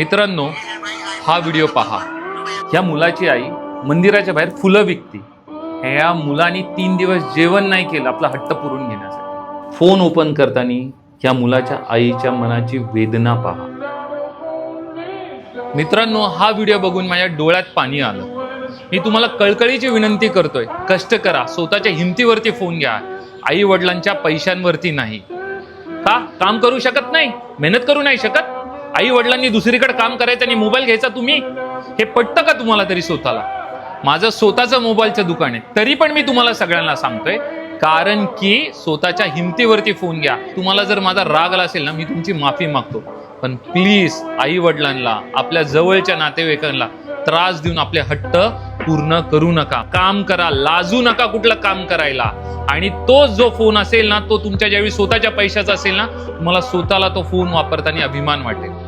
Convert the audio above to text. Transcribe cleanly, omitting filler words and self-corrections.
मित्रांनो, हा व्हिडिओ पहा. या मुलाची आई मंदिराच्या बाहेर फुलं विकती. या मुलाने 3 दिवस जेवण नाही केलं आपला हट्ट पुरून घेण्यासाठी. फोन ओपन करताना या मुलाच्या आईच्या मनाची वेदना पहा. मित्रांनो, हा व्हिडिओ बघून माझ्या डोळ्यात पाणी आलं. मी तुम्हाला कळकळीची विनंती करतोय, कष्ट करा, स्वतःच्या हिमतीवरती फोन घ्या, आई वडिलांच्या पैशांवरती नाही. का काम करू शकत नाही, मेहनत करू नाही शकत? आई वडिलांनी दुसरीकडे काम करायचं आणि मोबाईल घ्यायचा तुम्ही? हे पटतं का तुम्हाला तरी स्वतःला? माझं स्वतःचं मोबाईलचं दुकान आहे, तरी पण मी तुम्हाला सगळ्यांना सांगतोय, कारण की स्वतःच्या हिमतीवरती फोन घ्या. तुम्हाला जर माझा राग आला असेल ना, मी तुमची माफी मागतो, पण प्लीज आई वडिलांना, आपल्या जवळच्या नातेवाईकांना त्रास देऊन आपले हट्ट पूर्ण करू नका. काम करा, लाजू नका कुठलं काम करायला. आणि तो जो फोन असेल ना, तो तुमच्या ज्यावेळी स्वतःच्या पैशाचा असेल ना, तुम्हाला स्वतःला तो फोन वापरताना अभिमान वाटेल.